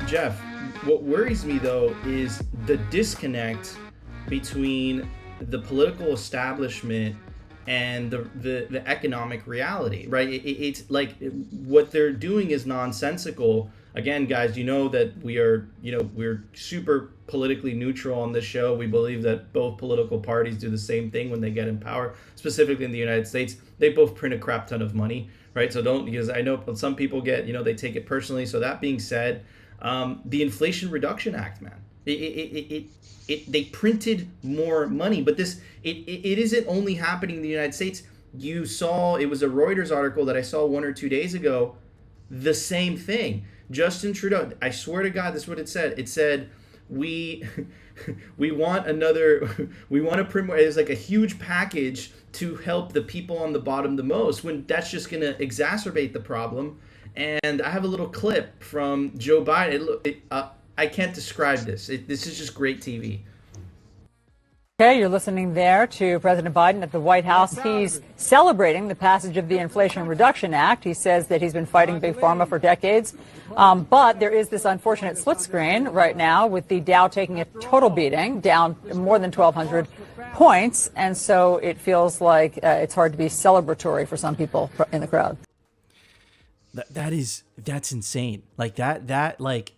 Jeff, what worries me though is the disconnect between the political establishment and the economic reality, right? It's like what they're doing is nonsensical. Again, guys, you know that we're super politically neutral on this show. We believe that both political parties do the same thing when they get in power, specifically in the United States. They both print a crap ton of money, right? So don't, because I know some people get, they take it personally. So that being said, the Inflation Reduction Act, man, they printed more money, but it isn't only happening in the United States. You saw, it was a Reuters article that I saw 1 or 2 days ago. The same thing. Justin Trudeau. I swear to God, this is what it said. It said we we want another. We want to print more. It's like a huge package to help the people on the bottom the most. When that's just going to exacerbate the problem. And I have a little clip from Joe Biden. I can't describe this. This is just great TV. Okay, you're listening there to President Biden at the White House. He's celebrating the passage of the Inflation Reduction Act. He says that he's been fighting Big Pharma for decades. But there is this unfortunate split screen right now with the Dow taking a total beating, down more than 1,200 points. And so it feels like it's hard to be celebratory for some people in the crowd. That's insane. Like like,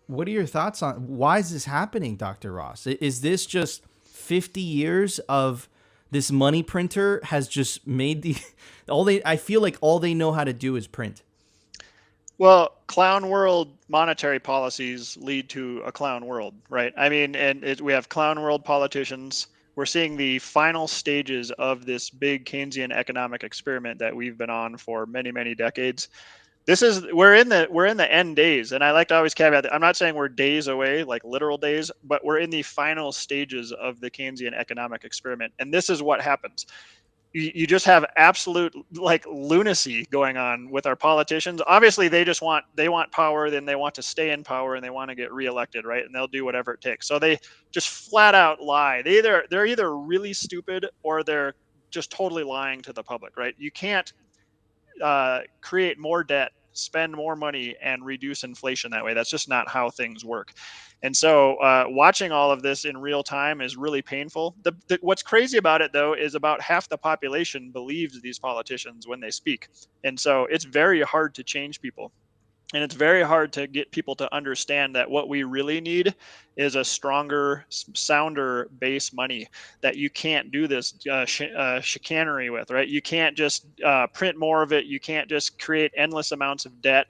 what are your thoughts on why is this happening, Dr. Ross? Is this just 50 years of this money printer has just made I feel like all they know how to do is print. Well, clown world monetary policies lead to a clown world, right? I mean, we have clown world politicians. We're seeing the final stages of this big Keynesian economic experiment that we've been on for many, many decades. We're in the end days, and I like to always caveat that I'm not saying we're days away, like literal days, but we're in the final stages of the Keynesian economic experiment. And this is what happens. You just have absolute like lunacy going on with our politicians. Obviously, they want power, then they want to stay in power, and they want to get reelected, right? And they'll do whatever it takes. So they just flat out lie. They're either really stupid or they're just totally lying to the public, right? You can't create more debt, spend more money, and reduce inflation that way. That's just not how things work. And so watching all of this in real time is really painful. What's crazy about it, though, is about half the population believes these politicians when they speak. And so it's very hard to change people. And it's very hard to get people to understand that what we really need is a stronger, sounder base money, that you can't do this chicanery with, right? You can't just print more of it. You can't just create endless amounts of debt.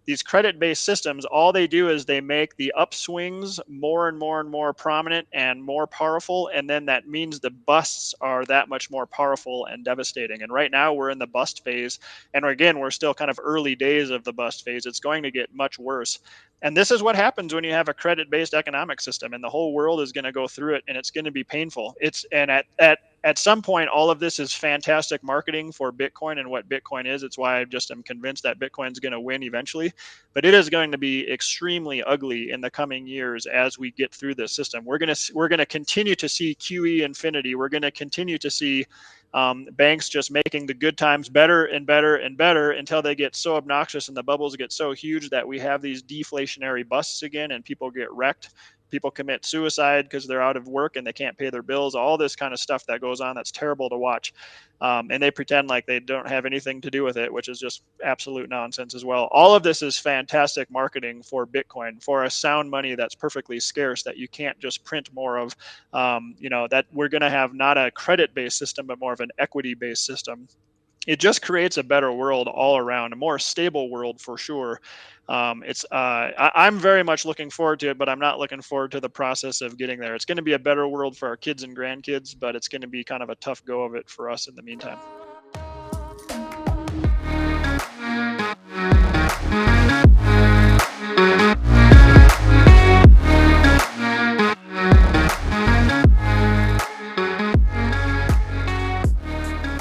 These credit-based systems, all they do is they make the upswings more and more and more prominent and more powerful, and then that means the busts are that much more powerful and devastating. And right now we're in the bust phase, and again, we're still kind of early days of the bust phase. It's going to get much worse. And this is what happens when you have a credit-based economic system, and the whole world is going to go through it, and it's going to be painful. At some point, all of this is fantastic marketing for Bitcoin and what Bitcoin is. It's why I just am convinced that Bitcoin is going to win eventually. But it is going to be extremely ugly in the coming years as we get through this system. We're going to continue to see QE infinity. We're going to continue to see banks just making the good times better and better and better until they get so obnoxious and the bubbles get so huge that we have these deflationary busts again and people get wrecked. People commit suicide because they're out of work and they can't pay their bills, all this kind of stuff that goes on that's terrible to watch. And they pretend like they don't have anything to do with it, which is just absolute nonsense as well. All of this is fantastic marketing for Bitcoin, for a sound money that's perfectly scarce, that you can't just print more of, that we're going to have not a credit-based system, but more of an equity-based system. It just creates a better world all around, a more stable world for sure. I'm very much looking forward to it, but I'm not looking forward to the process of getting there. It's going to be a better world for our kids and grandkids, but it's going to be kind of a tough go of it for us in the meantime.